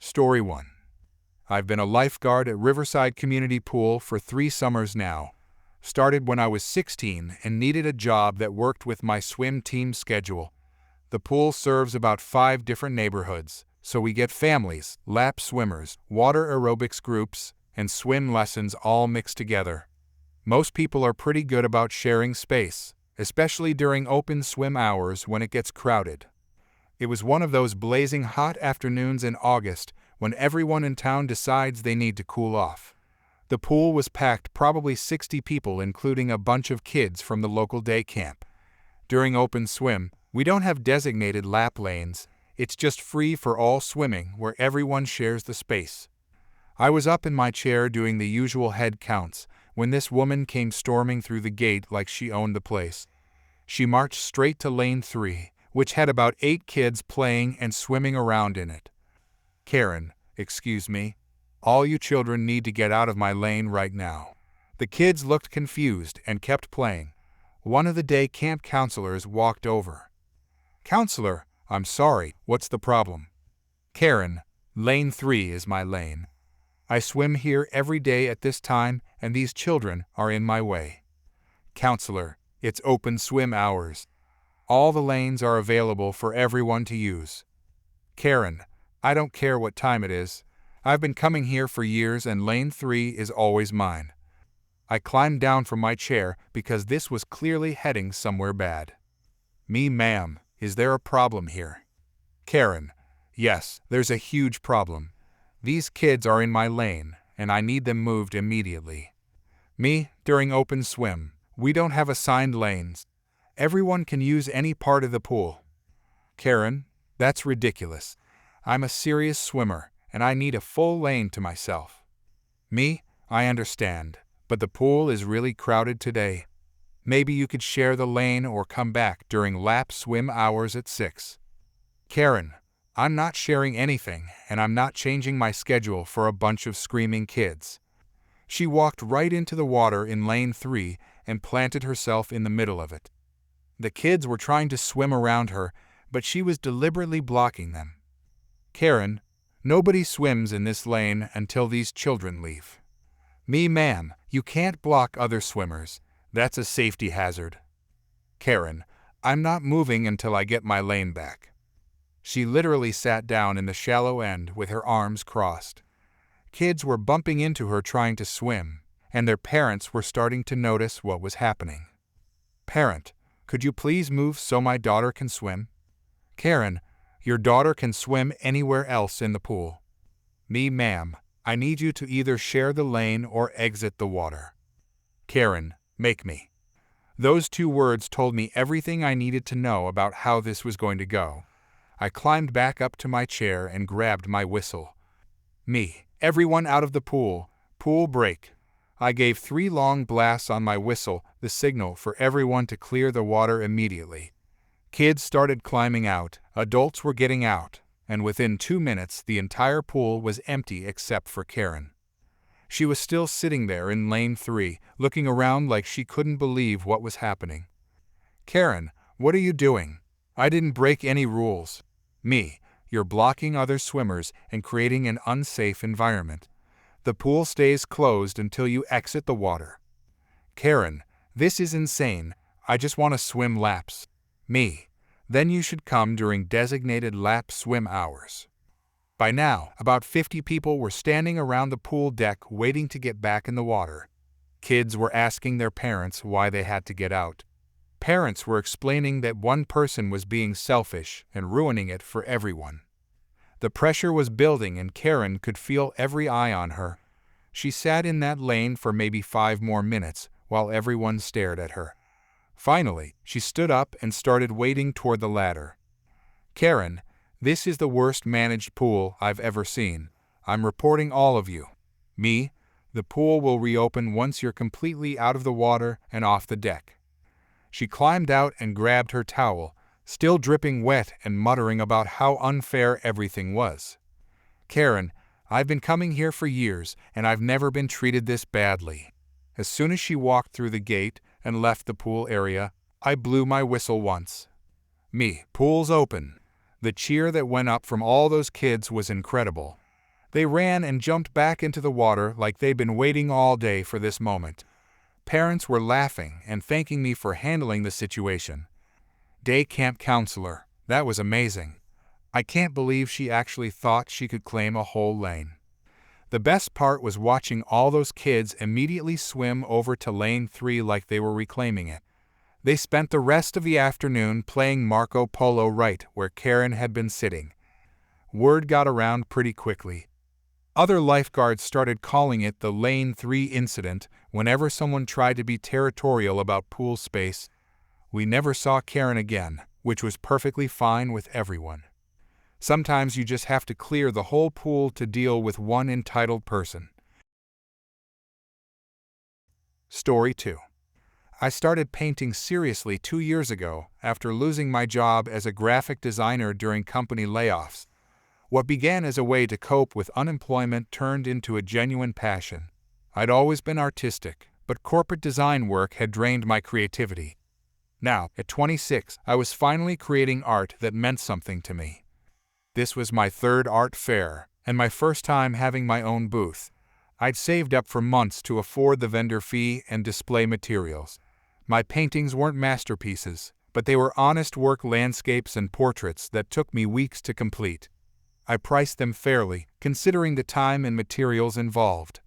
Story 1. I've been a lifeguard at Riverside Community Pool for 3 summers now. Started when I was 16 and needed a job that worked with my swim team schedule. The pool serves about 5 different neighborhoods, so we get families, lap swimmers, water aerobics groups, and swim lessons all mixed together. Most people are pretty good about sharing space, especially during open swim hours when it gets crowded. It was one of those blazing hot afternoons in August when everyone in town decides they need to cool off. The pool was packed, probably 60 people, including a bunch of kids from the local day camp. During open swim, we don't have designated lap lanes. It's just free for all swimming where everyone shares the space. I was up in my chair doing the usual head counts when this woman came storming through the gate like she owned the place. She marched straight to lane 3, which had about 8 kids playing and swimming around in it. "Karen, excuse me. All you children need to get out of my lane right now." The kids looked confused and kept playing. One of the day camp counselors walked over. "Counselor, I'm sorry, what's the problem?" "Karen, lane 3 is my lane. I swim here every day at this time and these children are in my way." "Counselor, it's open swim hours. All the lanes are available for everyone to use." "Karen, I don't care what time it is. I've been coming here for years and lane 3 is always mine." I climbed down from my chair because this was clearly heading somewhere bad. "Ma'am, is there a problem here?" "Karen, yes, there's a huge problem. These kids are in my lane and I need them moved immediately." During open swim, we don't have assigned lanes. Everyone can use any part of the pool." "Karen, that's ridiculous. I'm a serious swimmer and I need a full lane to myself." "I understand, but the pool is really crowded today. Maybe you could share the lane or come back during lap swim hours at 6. "Karen, I'm not sharing anything and I'm not changing my schedule for a bunch of screaming kids." She walked right into the water in lane 3 and planted herself in the middle of it. The kids were trying to swim around her, but she was deliberately blocking them. "Karen, nobody swims in this lane until these children leave." "Ma'am, you can't block other swimmers. That's a safety hazard." "Karen, I'm not moving until I get my lane back." She literally sat down in the shallow end with her arms crossed. Kids were bumping into her trying to swim, and their parents were starting to notice what was happening. "Parent, could you please move so my daughter can swim?" "Karen, your daughter can swim anywhere else in the pool." Ma'am, I need you to either share the lane or exit the water." "Karen, make me." Those 2 words told me everything I needed to know about how this was going to go. I climbed back up to my chair and grabbed my whistle. "Everyone out of the pool. Pool break." I gave 3 long blasts on my whistle, the signal for everyone to clear the water immediately. Kids started climbing out, adults were getting out, and within 2 minutes the entire pool was empty except for Karen. She was still sitting there in lane 3, looking around like she couldn't believe what was happening. "Karen, what are you doing? I didn't break any rules." "You're blocking other swimmers and creating an unsafe environment. The pool stays closed until you exit the water." "Karen, this is insane. I just want to swim laps." Then you should come during designated lap swim hours." By now, about 50 people were standing around the pool deck waiting to get back in the water. Kids were asking their parents why they had to get out. Parents were explaining that one person was being selfish and ruining it for everyone. The pressure was building and Karen could feel every eye on her. She sat in that lane for maybe 5 more minutes while everyone stared at her. Finally, she stood up and started wading toward the ladder. "Karen, this is the worst managed pool I've ever seen. I'm reporting all of you." The pool will reopen once you're completely out of the water and off the deck." She climbed out and grabbed her towel, still dripping wet and muttering about how unfair everything was. "Karen, I've been coming here for years and I've never been treated this badly." As soon as she walked through the gate and left the pool area, I blew my whistle once. Pool's open." The cheer that went up from all those kids was incredible. They ran and jumped back into the water like they'd been waiting all day for this moment. Parents were laughing and thanking me for handling the situation. Day camp counselor, that was amazing. I can't believe she actually thought she could claim a whole lane. The best part was watching all those kids immediately swim over to lane 3 like they were reclaiming it. They spent the rest of the afternoon playing Marco Polo right where Karen had been sitting. Word got around pretty quickly. Other lifeguards started calling it the Lane 3 incident whenever someone tried to be territorial about pool space. We never saw Karen again, which was perfectly fine with everyone. Sometimes you just have to clear the whole pool to deal with one entitled person. Story 2. I started painting seriously 2 years ago after losing my job as a graphic designer during company layoffs. What began as a way to cope with unemployment turned into a genuine passion. I'd always been artistic, but corporate design work had drained my creativity. Now, at 26, I was finally creating art that meant something to me. This was my third art fair, and my first time having my own booth. I'd saved up for months to afford the vendor fee and display materials. My paintings weren't masterpieces, but they were honest work landscapes and portraits that took me weeks to complete. I priced them fairly, considering the time and materials involved.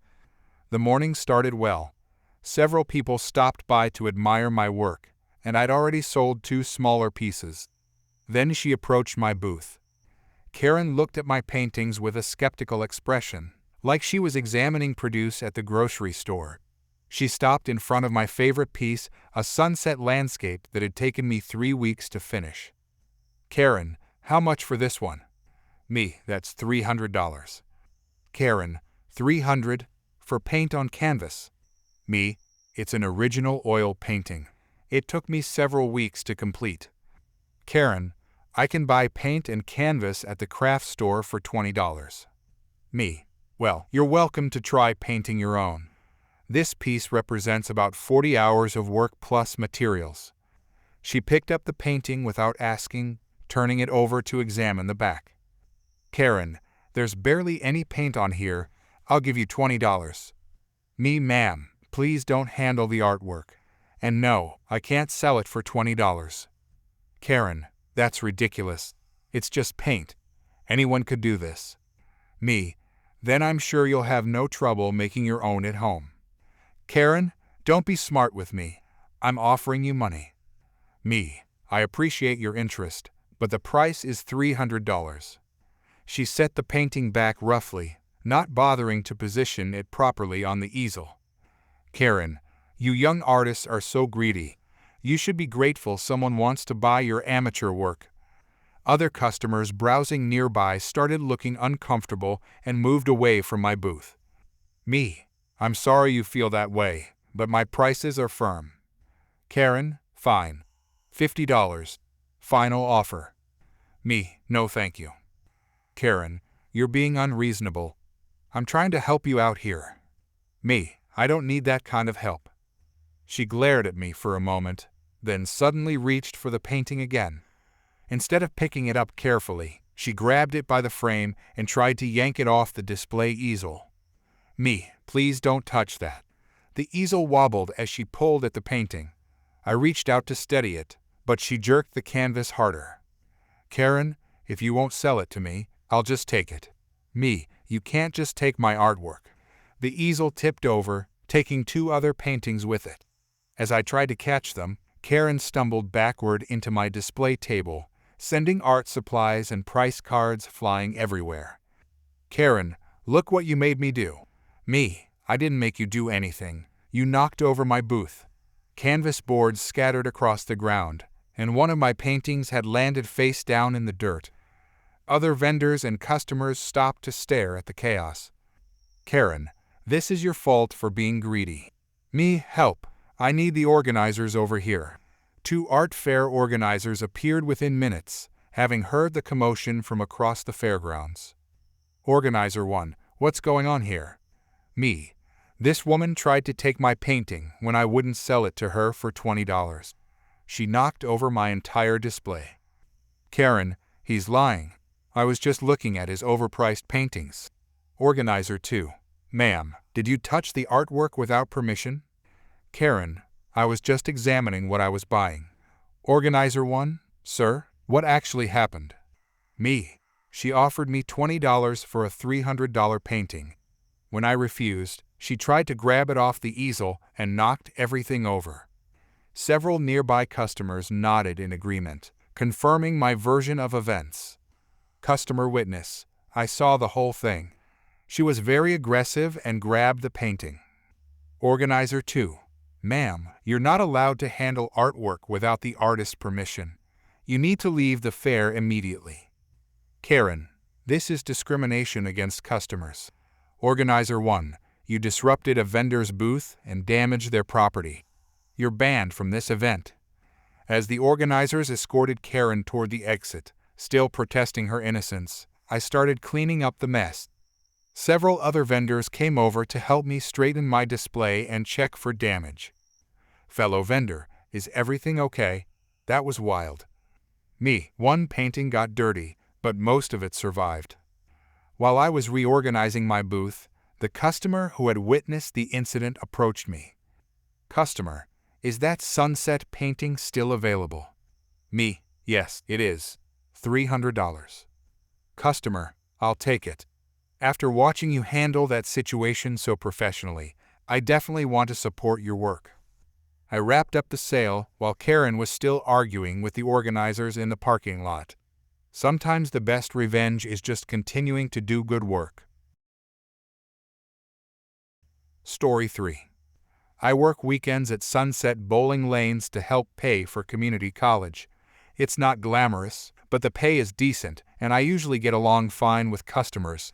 The morning started well. Several people stopped by to admire my work, and I'd already sold 2 smaller pieces. Then she approached my booth. Karen looked at my paintings with a skeptical expression, like she was examining produce at the grocery store. She stopped in front of my favorite piece, a sunset landscape that had taken me 3 weeks to finish. Karen, how much for this one? Me, that's $300. Karen, $300 for paint on canvas. Me, it's an original oil painting. It took me several weeks to complete. Karen, I can buy paint and canvas at the craft store for $20. Me, well, you're welcome to try painting your own. This piece represents about 40 hours of work plus materials. She picked up the painting without asking, turning it over to examine the back. Karen, there's barely any paint on here. I'll give you $20. Me, ma'am, please don't handle the artwork. And no, I can't sell it for $20. Karen, that's ridiculous. It's just paint. Anyone could do this. Me, then I'm sure you'll have no trouble making your own at home. Karen, don't be smart with me. I'm offering you money. Me, I appreciate your interest, but the price is $300. She set the painting back roughly, not bothering to position it properly on the easel. Karen, you young artists are so greedy. You should be grateful someone wants to buy your amateur work. Other customers browsing nearby started looking uncomfortable and moved away from my booth. Me, I'm sorry you feel that way, but my prices are firm. Karen, fine. $50. Final offer. Me, no thank you. Karen, you're being unreasonable. I'm trying to help you out here. Me, I don't need that kind of help. She glared at me for a moment, then suddenly reached for the painting again. Instead of picking it up carefully, she grabbed it by the frame and tried to yank it off the display easel. Me, please don't touch that. The easel wobbled as she pulled at the painting. I reached out to steady it, but she jerked the canvas harder. Karen, if you won't sell it to me, I'll just take it. Me, you can't just take my artwork. The easel tipped over, taking 2 other paintings with it. As I tried to catch them, Karen stumbled backward into my display table, sending art supplies and price cards flying everywhere. Karen, look what you made me do. Me, I didn't make you do anything. You knocked over my booth. Canvas boards scattered across the ground, and one of my paintings had landed face down in the dirt. Other vendors and customers stopped to stare at the chaos. Karen, this is your fault for being greedy. Me, help. I need the organizers over here. 2 art fair organizers appeared within minutes, having heard the commotion from across the fairgrounds. Organizer 1, what's going on here? Me, this woman tried to take my painting when I wouldn't sell it to her for $20. She knocked over my entire display. Karen, he's lying. I was just looking at his overpriced paintings. Organizer 2. Ma'am, did you touch the artwork without permission? Karen, I was just examining what I was buying. Organizer 1. Sir, what actually happened? Me. She offered me $20 for a $300 painting. When I refused, she tried to grab it off the easel and knocked everything over. Several nearby customers nodded in agreement, confirming my version of events. Customer witness. I saw the whole thing. She was very aggressive and grabbed the painting. Organizer 2. Ma'am, you're not allowed to handle artwork without the artist's permission. You need to leave the fair immediately. Karen, this is discrimination against customers. Organizer 1. You disrupted a vendor's booth and damaged their property. You're banned from this event. As the organizers escorted Karen toward the exit, still protesting her innocence, I started cleaning up the mess. Several other vendors came over to help me straighten my display and check for damage. Fellow vendor, is everything okay? That was wild. Me, one painting got dirty, but most of it survived. While I was reorganizing my booth, the customer who had witnessed the incident approached me. Customer, is that sunset painting still available? Me, yes, it is. $300. Customer, I'll take it. After watching you handle that situation so professionally, I definitely want to support your work. I wrapped up the sale while Karen was still arguing with the organizers in the parking lot. Sometimes the best revenge is just continuing to do good work. Story 3. I work weekends at Sunset Bowling Lanes to help pay for community college. It's not glamorous, but the pay is decent, and I usually get along fine with customers.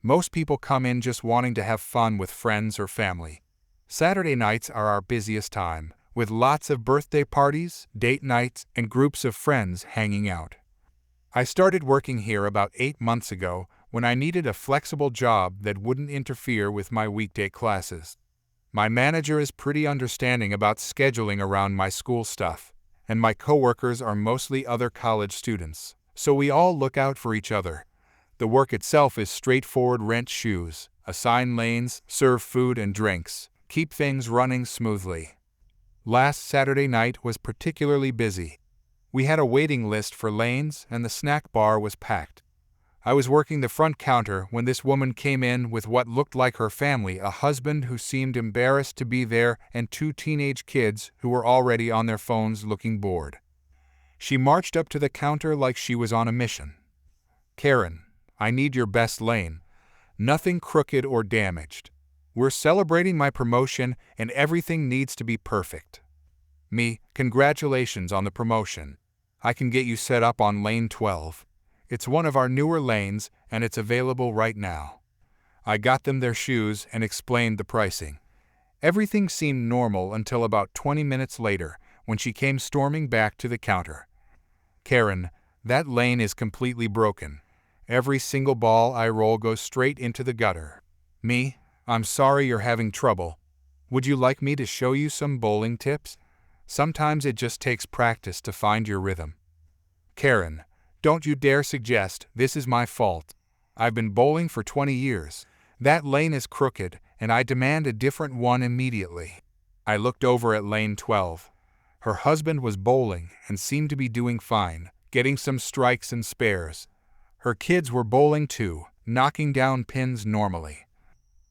Most people come in just wanting to have fun with friends or family. Saturday nights are our busiest time, with lots of birthday parties, date nights, and groups of friends hanging out. I started working here about 8 months ago when I needed a flexible job that wouldn't interfere with my weekday classes. My manager is pretty understanding about scheduling around my school stuff, and my coworkers are mostly other college students, so we all look out for each other. The work itself is straightforward: rent shoes, assign lanes, serve food and drinks, keep things running smoothly. Last Saturday night was particularly busy. We had a waiting list for lanes and the snack bar was packed. I was working the front counter when this woman came in with what looked like her family, a husband who seemed embarrassed to be there and 2 teenage kids who were already on their phones looking bored. She marched up to the counter like she was on a mission. Karen, I need your best lane. Nothing crooked or damaged. We're celebrating my promotion and everything needs to be perfect. Me, congratulations on the promotion. I can get you set up on lane 12. It's one of our newer lanes and it's available right now. I got them their shoes and explained the pricing. Everything seemed normal until about 20 minutes later when she came storming back to the counter. Karen, that lane is completely broken. Every single ball I roll goes straight into the gutter. Me, I'm sorry you're having trouble. Would you like me to show you some bowling tips? Sometimes it just takes practice to find your rhythm. Karen, don't you dare suggest this is my fault. I've been bowling for 20 years. That lane is crooked, and I demand a different one immediately. I looked over at lane 12. Her husband was bowling and seemed to be doing fine, getting some strikes and spares. Her kids were bowling too, knocking down pins normally.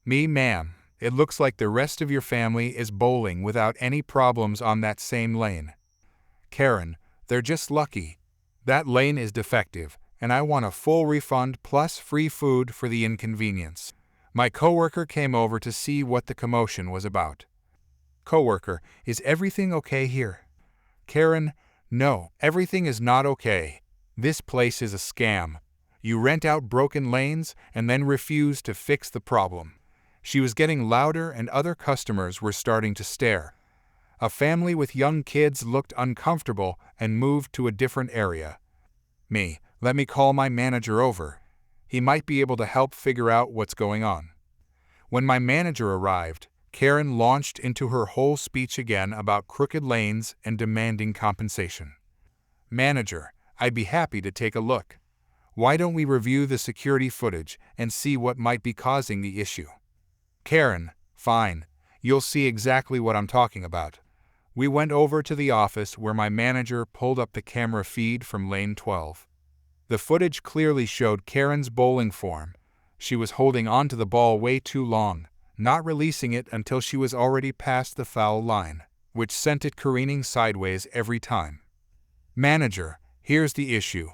Me, ma'am, it looks like the rest of your family is bowling without any problems on that same lane. Karen, they're just lucky. That lane is defective, and I want a full refund plus free food for the inconvenience. My coworker came over to see what the commotion was about. Coworker, is everything okay here? Karen, no, everything is not okay. This place is a scam. You rent out broken lanes and then refuse to fix the problem. She was getting louder and other customers were starting to stare. A family with young kids looked uncomfortable and moved to a different area. Me, let me call my manager over. He might be able to help figure out what's going on. When my manager arrived, Karen launched into her whole speech again about crooked lanes and demanding compensation. Manager, I'd be happy to take a look. Why don't we review the security footage and see what might be causing the issue? Karen, fine. You'll see exactly what I'm talking about. We went over to the office where my manager pulled up the camera feed from lane 12. The footage clearly showed Karen's bowling form. She was holding onto the ball way too long, not releasing it until she was already past the foul line, which sent it careening sideways every time. Manager, here's the issue.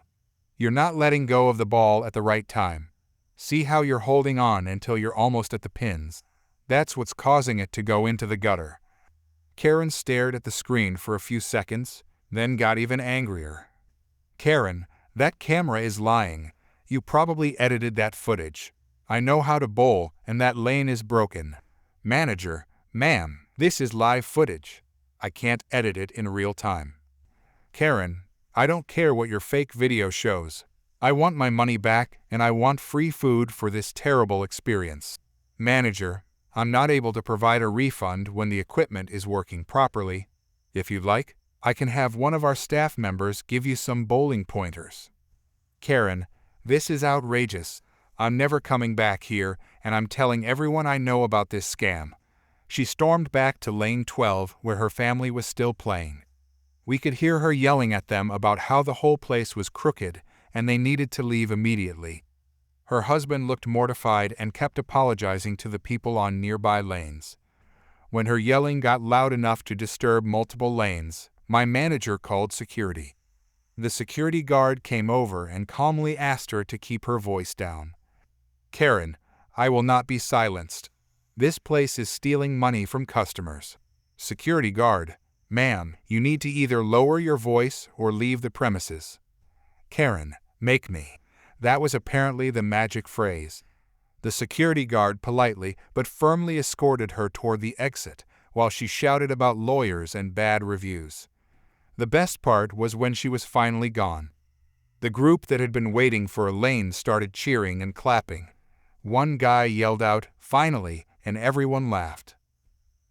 You're not letting go of the ball at the right time. See how you're holding on until you're almost at the pins. That's what's causing it to go into the gutter. Karen stared at the screen for a few seconds, then got even angrier. Karen, that camera is lying. You probably edited that footage. I know how to bowl, and that lane is broken. Manager, ma'am, this is live footage. I can't edit it in real time. Karen, I don't care what your fake video shows. I want my money back, and I want free food for this terrible experience. Manager, I'm not able to provide a refund when the equipment is working properly. If you'd like, I can have one of our staff members give you some bowling pointers. Karen, this is outrageous. I'm never coming back here, and I'm telling everyone I know about this scam. She stormed back to lane 12 where her family was still playing. We could hear her yelling at them about how the whole place was crooked and they needed to leave immediately. Her husband looked mortified and kept apologizing to the people on nearby lanes. When her yelling got loud enough to disturb multiple lanes, my manager called security. The security guard came over and calmly asked her to keep her voice down. Karen, I will not be silenced. This place is stealing money from customers. Security guard, ma'am, you need to either lower your voice or leave the premises. Karen, make me. That was apparently the magic phrase. The security guard politely but firmly escorted her toward the exit while she shouted about lawyers and bad reviews. The best part was when she was finally gone. The group that had been waiting for a lane started cheering and clapping. One guy yelled out, "Finally," and everyone laughed.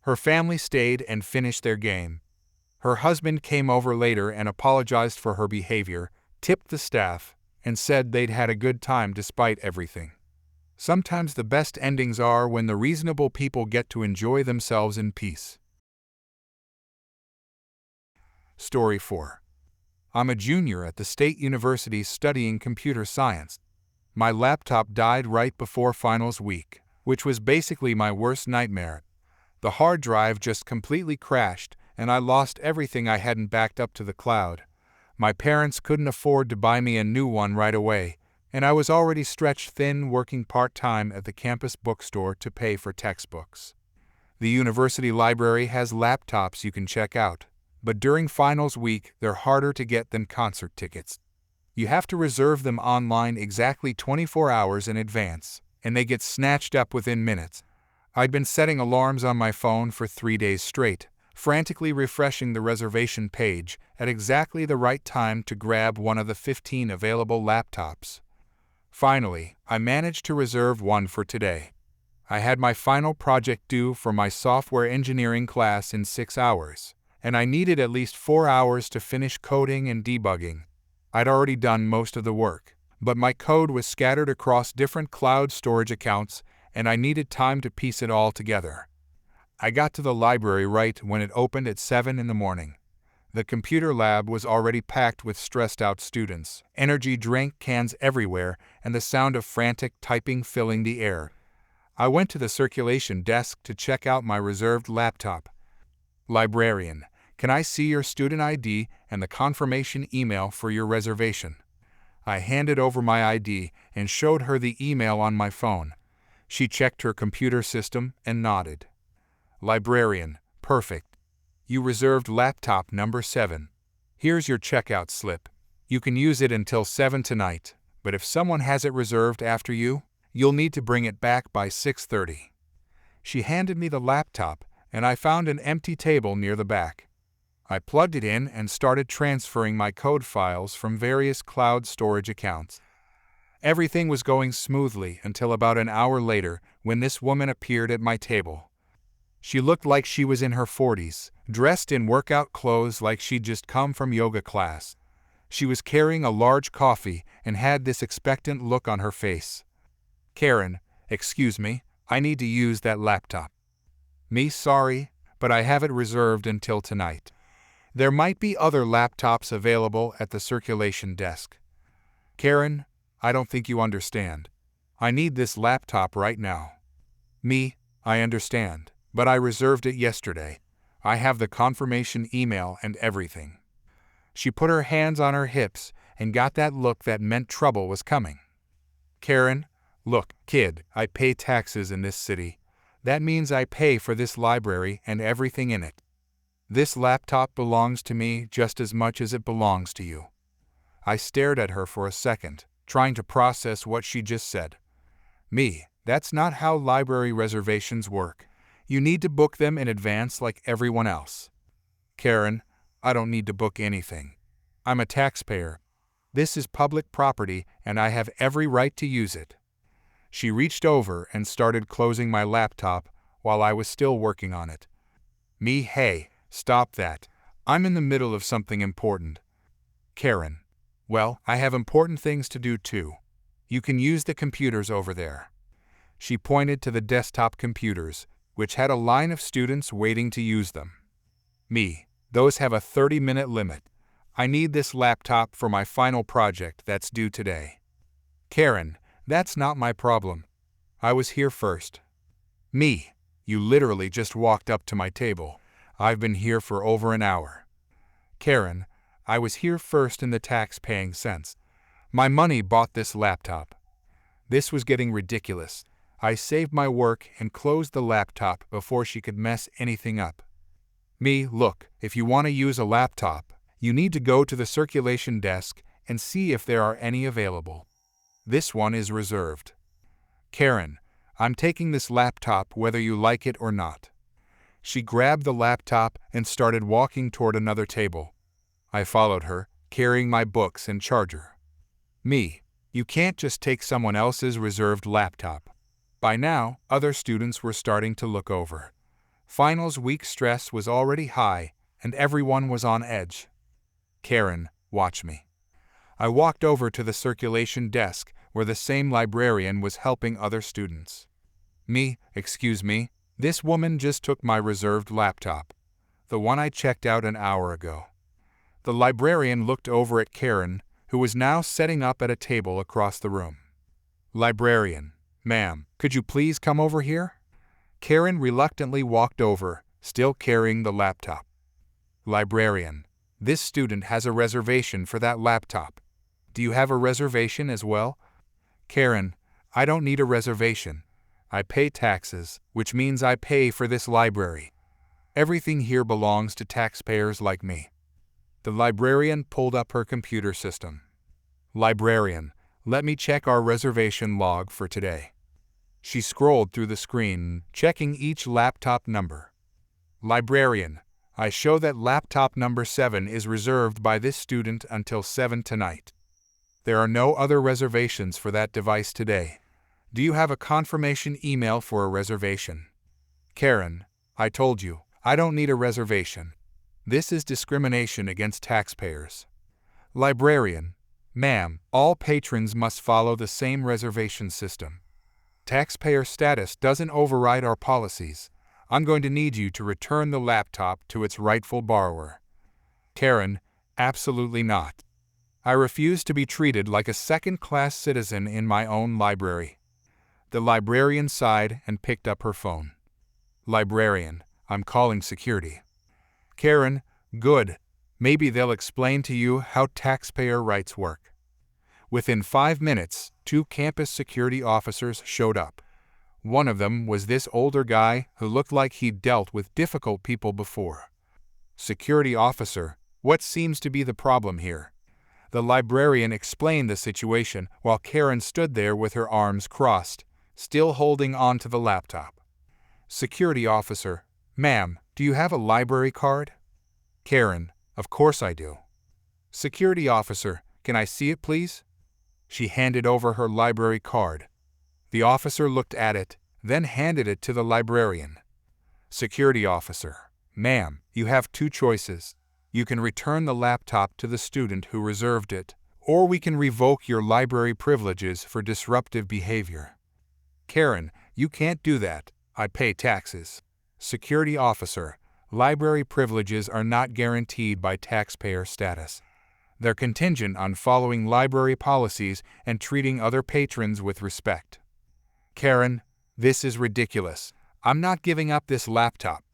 Her family stayed and finished their game. Her husband came over later and apologized for her behavior, tipped the staff, and said they'd had a good time despite everything. Sometimes the best endings are when the reasonable people get to enjoy themselves in peace. Story 4. I'm a junior at the State University studying computer science. My laptop died right before finals week, which was basically my worst nightmare. The hard drive just completely crashed, and I lost everything I hadn't backed up to the cloud. My parents couldn't afford to buy me a new one right away, and I was already stretched thin working part-time at the campus bookstore to pay for textbooks. The university library has laptops you can check out, but during finals week they're harder to get than concert tickets. You have to reserve them online exactly 24 hours in advance, and they get snatched up within minutes. I'd been setting alarms on my phone for 3 days straight, frantically refreshing the reservation page at exactly the right time to grab one of the 15 available laptops. Finally, I managed to reserve one for today. I had my final project due for my software engineering class in 6 hours, and I needed at least 4 hours to finish coding and debugging. I'd already done most of the work, but my code was scattered across different cloud storage accounts, and I needed time to piece it all together. I got to the library right when it opened at 7 in the morning. The computer lab was already packed with stressed-out students, energy drink cans everywhere, and the sound of frantic typing filling the air. I went to the circulation desk to check out my reserved laptop. Librarian, can I see your student ID and the confirmation email for your reservation? I handed over my ID and showed her the email on my phone. She checked her computer system and nodded. Librarian, perfect. You reserved laptop number 7. Here's your checkout slip. You can use it until 7 tonight, but if someone has it reserved after you, you'll need to bring it back by 6:30. She handed me the laptop, and I found an empty table near the back. I plugged it in and started transferring my code files from various cloud storage accounts. Everything was going smoothly until about an hour later when this woman appeared at my table. She looked like she was in her 40s, dressed in workout clothes like she'd just come from yoga class. She was carrying a large coffee and had this expectant look on her face. Karen, excuse me, I need to use that laptop. Me, sorry, but I have it reserved until tonight. There might be other laptops available at the circulation desk. Karen, I don't think you understand. I need this laptop right now. Me, I understand, but I reserved it yesterday. I have the confirmation email and everything. She put her hands on her hips and got that look that meant trouble was coming. Karen, look, kid, I pay taxes in this city. That means I pay for this library and everything in it. This laptop belongs to me just as much as it belongs to you. I stared at her for a second, trying to process what she just said. Me, that's not how library reservations work. You need to book them in advance like everyone else. Karen, I don't need to book anything. I'm a taxpayer. This is public property and I have every right to use it. She reached over and started closing my laptop while I was still working on it. Me, hey, stop that. I'm in the middle of something important. Karen, well, I have important things to do too. You can use the computers over there. She pointed to the desktop computers, which had a line of students waiting to use them. Me, those have a 30-minute limit. I need this laptop for my final project that's due today. Karen, that's not my problem. I was here first. Me, you literally just walked up to my table. I've been here for over an hour. Karen, I was here first in the tax-paying sense. My money bought this laptop. This was getting ridiculous. I saved my work and closed the laptop before she could mess anything up. Me, look, if you want to use a laptop, you need to go to the circulation desk and see if there are any available. This one is reserved. Karen, I'm taking this laptop whether you like it or not. She grabbed the laptop and started walking toward another table. I followed her, carrying my books and charger. Me, you can't just take someone else's reserved laptop. By now, other students were starting to look over. Finals week stress was already high, and everyone was on edge. Karen, watch me. I walked over to the circulation desk where the same librarian was helping other students. Me, excuse me, this woman just took my reserved laptop, the one I checked out an hour ago. The librarian looked over at Karen, who was now setting up at a table across the room. Librarian, ma'am, could you please come over here? Karen reluctantly walked over, still carrying the laptop. Librarian, this student has a reservation for that laptop. Do you have a reservation as well? Karen, I don't need a reservation. I pay taxes, which means I pay for this library. Everything here belongs to taxpayers like me. The librarian pulled up her computer system. Librarian, let me check our reservation log for today. She scrolled through the screen, checking each laptop number. Librarian, I show that laptop number 7 is reserved by this student until 7 tonight. There are no other reservations for that device today. Do you have a confirmation email for a reservation? Karen, I told you, I don't need a reservation. This is discrimination against taxpayers. Librarian, ma'am, all patrons must follow the same reservation system. Taxpayer status doesn't override our policies. I'm going to need you to return the laptop to its rightful borrower. Karen, absolutely not. I refuse to be treated like a second-class citizen in my own library. The librarian sighed and picked up her phone. Librarian, I'm calling security. Karen, good. Maybe they'll explain to you how taxpayer rights work. Within 5 minutes, 2 campus security officers showed up. One of them was this older guy who looked like he'd dealt with difficult people before. Security officer, what seems to be the problem here? The librarian explained the situation while Karen stood there with her arms crossed, still holding on to the laptop. Security officer, ma'am, do you have a library card? Karen, of course I do. Security officer, can I see it please? She handed over her library card. The officer looked at it, then handed it to the librarian. Security officer, ma'am, you have 2 choices. You can return the laptop to the student who reserved it, or we can revoke your library privileges for disruptive behavior. Karen, you can't do that. I pay taxes. Security officer, library privileges are not guaranteed by taxpayer status. They're contingent on following library policies and treating other patrons with respect. Karen, this is ridiculous. I'm not giving up this laptop.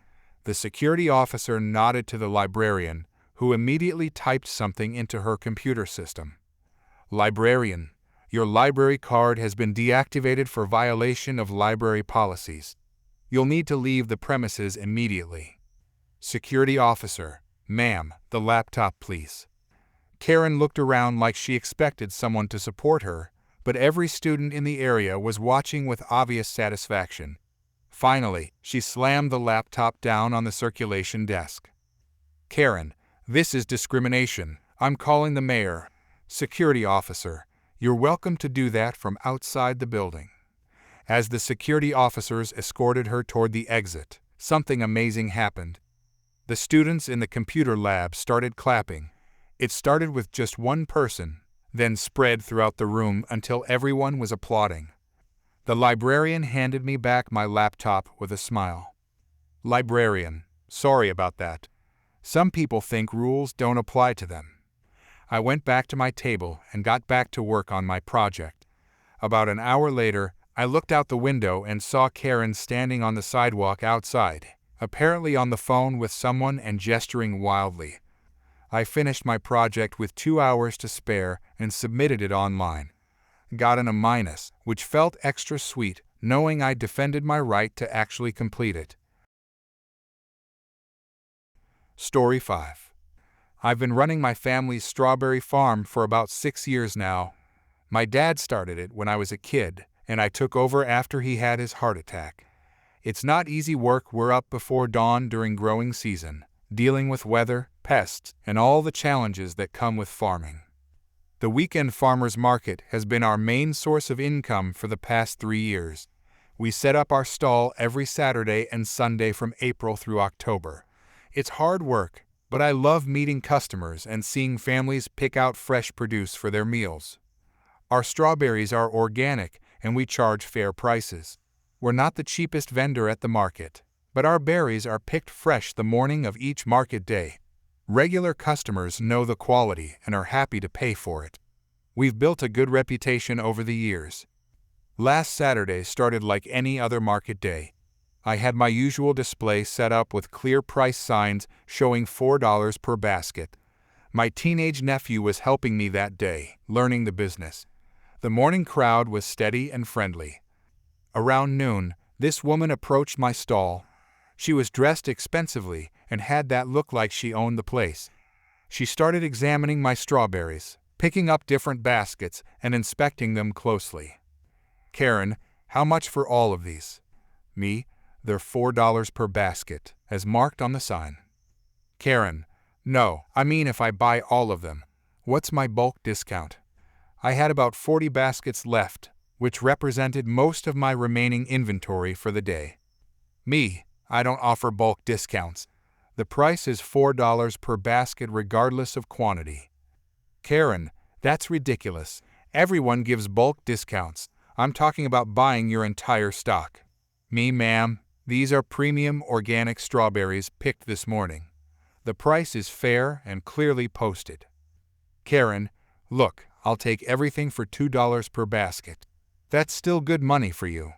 The security officer nodded to the librarian, who immediately typed something into her computer system. Librarian, your library card has been deactivated for violation of library policies. You'll need to leave the premises immediately. Security officer, ma'am, the laptop please. Karen looked around like she expected someone to support her, but every student in the area was watching with obvious satisfaction. Finally, she slammed the laptop down on the circulation desk. Karen, this is discrimination. I'm calling the mayor. Security officer, you're welcome to do that from outside the building. As the security officers escorted her toward the exit, something amazing happened. The students in the computer lab started clapping. It started with just one person, then spread throughout the room until everyone was applauding. The librarian handed me back my laptop with a smile. Librarian, sorry about that. Some people think rules don't apply to them. I went back to my table and got back to work on my project. About an hour later, I looked out the window and saw Karen standing on the sidewalk outside, apparently on the phone with someone and gesturing wildly. I finished my project with 2 hours to spare and submitted it online. Got an A-, which felt extra sweet, knowing I defended my right to actually complete it. Story 5. I've been running my family's strawberry farm for about 6 years now. My dad started it when I was a kid, and I took over after he had his heart attack. It's not easy work. We're up before dawn during growing season, dealing with weather, pests, and all the challenges that come with farming. The weekend farmers market has been our main source of income for the past 3 years. We set up our stall every Saturday and Sunday from April through October. It's hard work, but I love meeting customers and seeing families pick out fresh produce for their meals. Our strawberries are organic and we charge fair prices. We're not the cheapest vendor at the market, but our berries are picked fresh the morning of each market day. Regular customers know the quality and are happy to pay for it. We've built a good reputation over the years. Last Saturday started like any other market day. I had my usual display set up with clear price signs showing $4 per basket. My teenage nephew was helping me that day, learning the business. The morning crowd was steady and friendly. Around noon, this woman approached my stall. She was dressed expensively and had that look like she owned the place. She started examining my strawberries, picking up different baskets and inspecting them closely. Karen, how much for all of these? Me, they're $4 per basket, as marked on the sign. Karen, no, I mean if I buy all of them. What's my bulk discount? I had about 40 baskets left, which represented most of my remaining inventory for the day. Me, I don't offer bulk discounts. The price is $4 per basket regardless of quantity. Karen, that's ridiculous. Everyone gives bulk discounts. I'm talking about buying your entire stock. Me, ma'am, these are premium organic strawberries picked this morning. The price is fair and clearly posted. Karen, look, I'll take everything for $2 per basket. That's still good money for you.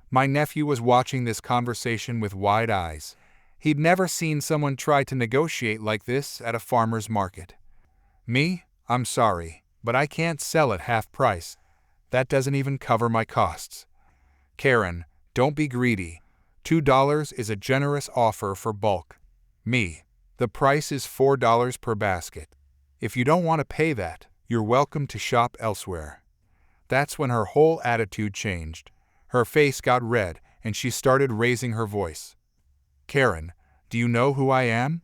My nephew was watching this conversation with wide eyes. He'd never seen someone try to negotiate like this at a farmer's market. Me, I'm sorry, but I can't sell at half price. That doesn't even cover my costs. Karen, don't be greedy. $2 is a generous offer for bulk. Me, the price is $4 per basket. If you don't want to pay that, you're welcome to shop elsewhere. That's when her whole attitude changed. Her face got red and she started raising her voice. Karen, do you know who I am?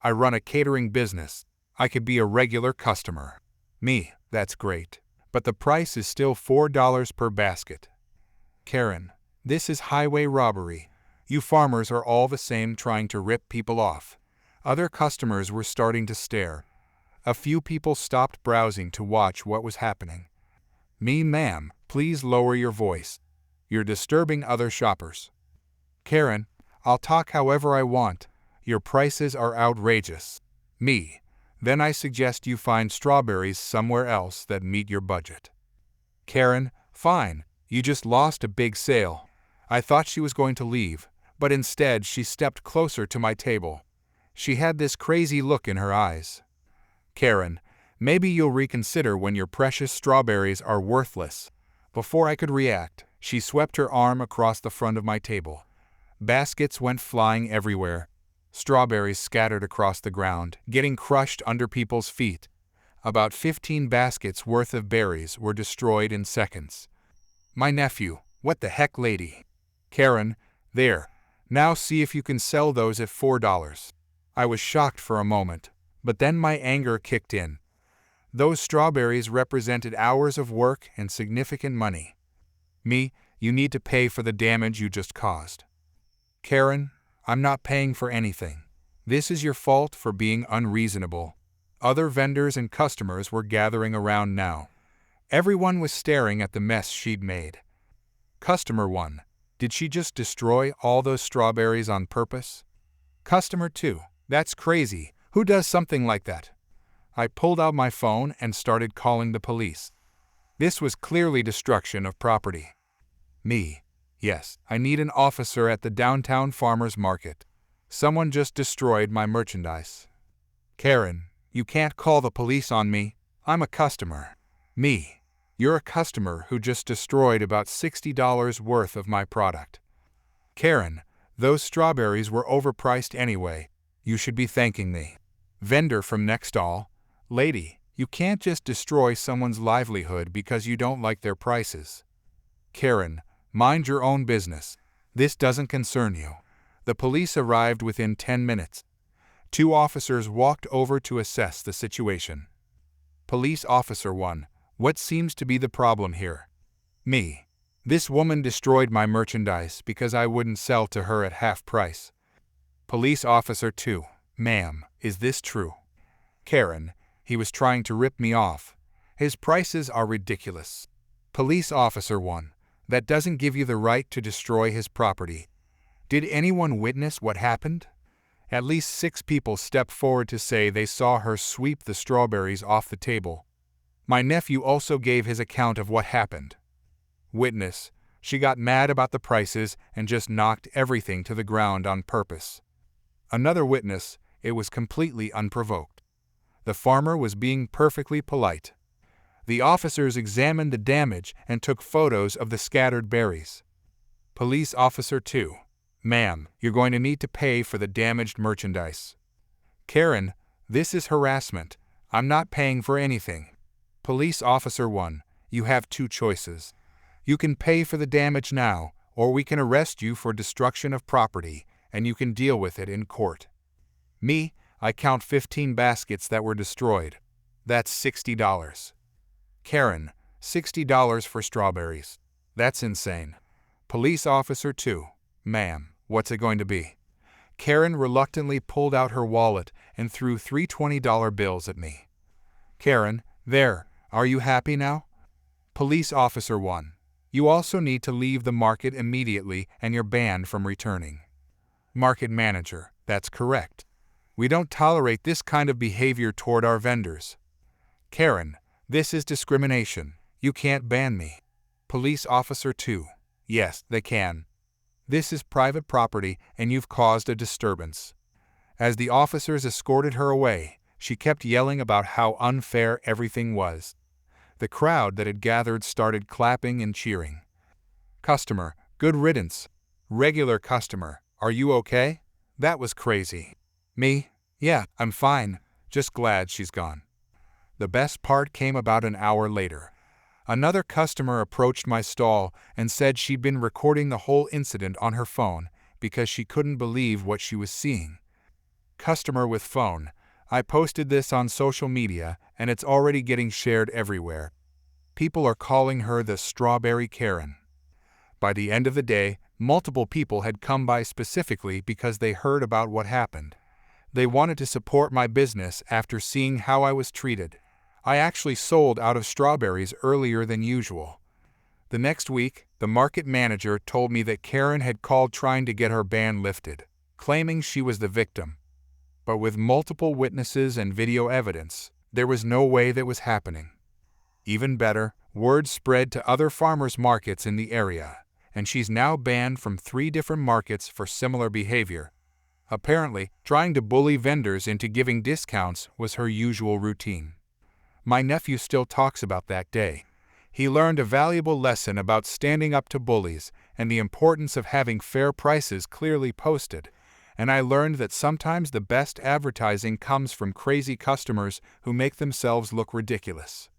I run a catering business. I could be a regular customer. Me, that's great. But the price is still $4 per basket. Karen, this is highway robbery. You farmers are all the same trying to rip people off. Other customers were starting to stare. A few people stopped browsing to watch what was happening. Me, ma'am, please lower your voice. You're disturbing other shoppers. Karen, I'll talk however I want. Your prices are outrageous. Me, then I suggest you find strawberries somewhere else that meet your budget. Karen, fine, you just lost a big sale. I thought she was going to leave, but instead she stepped closer to my table. She had this crazy look in her eyes. Karen, maybe you'll reconsider when your precious strawberries are worthless. Before I could react, she swept her arm across the front of my table. Baskets went flying everywhere. Strawberries scattered across the ground, getting crushed under people's feet. About 15 baskets worth of berries were destroyed in seconds. My nephew, what the heck, lady? Karen, there. Now see if you can sell those at $4. I was shocked for a moment, but then my anger kicked in. Those strawberries represented hours of work and significant money. Me, you need to pay for the damage you just caused. Karen, I'm not paying for anything. This is your fault for being unreasonable. Other vendors and customers were gathering around now. Everyone was staring at the mess she'd made. Customer 1. Did she just destroy all those strawberries on purpose? Customer 2. That's crazy. Who does something like that? I pulled out my phone and started calling the police. This was clearly destruction of property. Me. Yes, I need an officer at the downtown farmers market. Someone just destroyed my merchandise. Karen, you can't call the police on me. I'm a customer. Me. You're a customer who just destroyed about $60 worth of my product. Karen, those strawberries were overpriced anyway. You should be thanking me. Vendor from next stall. Lady, you can't just destroy someone's livelihood because you don't like their prices. Karen, mind your own business. This doesn't concern you. The police arrived within 10 minutes. 2 officers walked over to assess the situation. Police Officer 1. What seems to be the problem here? Me. This woman destroyed my merchandise because I wouldn't sell to her at half price. Police Officer 2. Ma'am, is this true? Karen, he was trying to rip me off. His prices are ridiculous. Police Officer 1. That doesn't give you the right to destroy his property. Did anyone witness what happened? At least 6 people stepped forward to say they saw her sweep the strawberries off the table. My nephew also gave his account of what happened. Witness, she got mad about the prices and just knocked everything to the ground on purpose. Another witness, it was completely unprovoked. The farmer was being perfectly polite. The officers examined the damage and took photos of the scattered berries. Police Officer 2. Ma'am, you're going to need to pay for the damaged merchandise. Karen, this is harassment. I'm not paying for anything. Police Officer 1. You have 2 choices. You can pay for the damage now, or we can arrest you for destruction of property, and you can deal with it in court. Me, I count 15 baskets that were destroyed. That's $60. Karen, $60 for strawberries. That's insane. Police Officer 2. Ma'am, what's it going to be? Karen reluctantly pulled out her wallet and threw 3 $20 bills at me. Karen, there, are you happy now? Police Officer 1. You also need to leave the market immediately and you're banned from returning. Market Manager, that's correct. We don't tolerate this kind of behavior toward our vendors. Karen, this is discrimination. You can't ban me. Police Officer 2. Yes, they can. This is private property and you've caused a disturbance. As the officers escorted her away, she kept yelling about how unfair everything was. The crowd that had gathered started clapping and cheering. Customer, good riddance. Regular customer, are you okay? That was crazy. Me? Yeah, I'm fine. Just glad she's gone. The best part came about an hour later. Another customer approached my stall and said she'd been recording the whole incident on her phone because she couldn't believe what she was seeing. Customer with phone. I posted this on social media and it's already getting shared everywhere. People are calling her the Strawberry Karen. By the end of the day, multiple people had come by specifically because they heard about what happened. They wanted to support my business after seeing how I was treated. I actually sold out of strawberries earlier than usual. The next week, the market manager told me that Karen had called trying to get her ban lifted, claiming she was the victim. But with multiple witnesses and video evidence, there was no way that was happening. Even better, word spread to other farmers' markets in the area, and she's now banned from 3 different markets for similar behavior. Apparently, trying to bully vendors into giving discounts was her usual routine. My nephew still talks about that day. He learned a valuable lesson about standing up to bullies and the importance of having fair prices clearly posted, and I learned that sometimes the best advertising comes from crazy customers who make themselves look ridiculous.